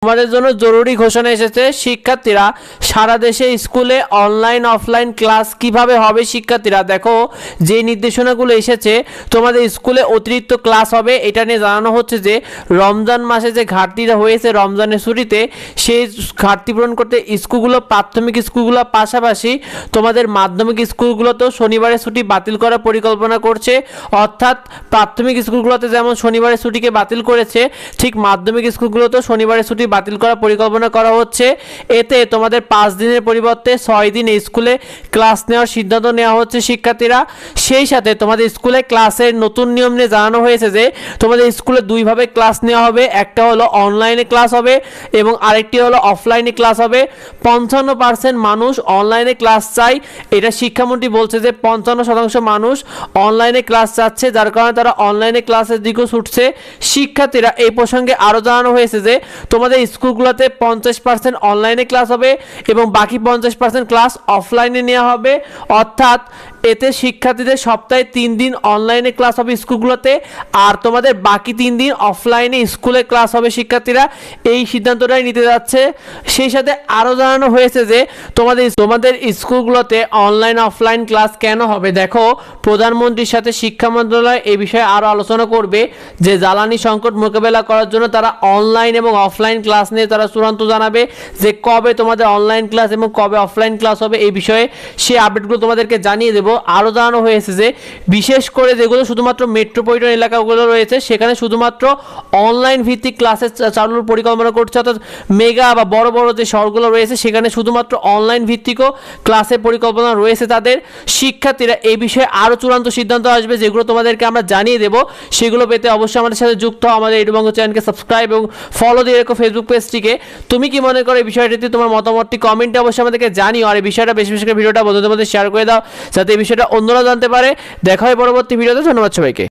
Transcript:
তোমাদের জন্য জরুরি ঘোষণা এসেছে। শিক্ষার্থীরা সারা দেশে স্কুলে অনলাইন অফলাইন ক্লাস কিভাবে হবে। শিক্ষার্থীরা দেখো, যে নির্দেশনাগুলো এসেছে, তোমাদের স্কুলে অতিরিক্ত ক্লাস হবে। এটা নিয়ে জানানো হচ্ছে যে রমজান মাসে যে ঘাটতিটা হয়েছে রমজানের ছুটিতে, সেই ঘাটতি পূরণ করতে স্কুলগুলো, প্রাথমিক স্কুলগুলো পাশাপাশি তোমাদের মাধ্যমিক স্কুলগুলোতেও শনিবারের ছুটি বাতিল করার পরিকল্পনা করছে। অর্থাৎ প্রাথমিক স্কুলগুলোতে যেমন শনিবারের ছুটিকে বাতিল করেছে, ঠিক মাধ্যমিক স্কুলগুলোতেও শনিবারের ছুটি বাতিল করার পরিকল্পনা করা হচ্ছে। এতে তোমাদের 5 দিনের পরিবর্তে 6 দিন স্কুলে ক্লাস নেওয়ার সিদ্ধান্ত নেওয়া হচ্ছে শিক্ষার্থীরা। সেই সাথে তোমাদের স্কুলে ক্লাসের নতুন নিয়ম নিয়ে জানানো হয়েছে যে তোমাদের স্কুলে দুইভাবে ক্লাস নেওয়া হবে। একটা হলো অনলাইনে ক্লাস হবে এবং আরেকটি হলো অফলাইনে ক্লাস হবে। 55% মানুষ অনলাইনে ক্লাস চাই, এটা শিক্ষামন্ত্রী বলছে যে 55% মানুষ অনলাইনে ক্লাস চাচ্ছে, যার কারণে তারা অনলাইনে ক্লাসের দিকেও ছুটছে। শিক্ষার্থীরা এই প্রসঙ্গে আরও জানানো হয়েছে যে তোমাদের স্কুলগুলোতে 50% অনলাইনে ক্লাস হবে এবং বাকি 50% ক্লাস অফলাইনে নেওয়া হবে। অর্থাৎ এতে শিক্ষার্থীদের সপ্তাহে 3 দিন অনলাইনে ক্লাস হবে স্কুলগুলোতে, আর তোমাদের বাকি 3 দিন অফলাইনে স্কুলে ক্লাস হবে। শিক্ষার্থীরা এই সিদ্ধান্তটাই নিতে যাচ্ছে। সেই সাথে আরও জানানো হয়েছে যে তোমাদের স্কুলগুলোতে অনলাইন অফলাইন ক্লাস কেন হবে। দেখো, প্রধানমন্ত্রীর সাথে শিক্ষা মন্ত্রণালয় এই বিষয়ে আরও আলোচনা করবে যে জ্বালানি সংকট মোকাবেলা করার জন্য তারা অনলাইন এবং অফলাইন ক্লাস নিয়ে তারা চূড়ান্ত জানাবে যে কবে তোমাদের অনলাইন ক্লাস এবং কবে অফলাইন ক্লাস হবে। এই বিষয়ে সেই আপডেটগুলো তোমাদেরকে জানিয়ে দেবো। আরও জানানো হয়েছে যে বিশেষ করে যেগুলো শুধুমাত্র মেট্রোপলিটন এলাকাগুলো রয়েছে, সেখানে শুধুমাত্র অনলাইন ভিত্তিক ক্লাসের চালুর পরিকল্পনা করছে। অর্থাৎ মেগা বা বড় বড় যে শহরগুলো রয়েছে সেখানে শুধুমাত্র অনলাইন ভিত্তিকও ক্লাসের পরিকল্পনা রয়েছে তাদের। শিক্ষার্থীরা এই বিষয়ে আরও চূড়ান্ত সিদ্ধান্ত আসবে, যেগুলো তোমাদেরকে আমরা জানিয়ে দেবো। সেগুলো পেতে অবশ্যই আমাদের সাথে যুক্ত হও। আমাদের এডুবঙ্গ চ্যানেলকে সাবস্ক্রাইব এবং ফলো দিয়ে রেখো ফেসবুক পেজটিকে। তুমি কি মনে করো এই বিষয়টিতে? তোমার মতামতটি কমেন্টে অবশ্যই আমাদেরকে জানিও। আর এই বিষয়টা বেশি বেশি করে ভিডিওটা বন্ধুদের মধ্যে শেয়ার করে দাও, যাতে এই বিষয়টা অন্যরা জানতে পারে। দেখা হয় পরবর্তী ভিডিওতে। ধন্যবাদ সবাইকে।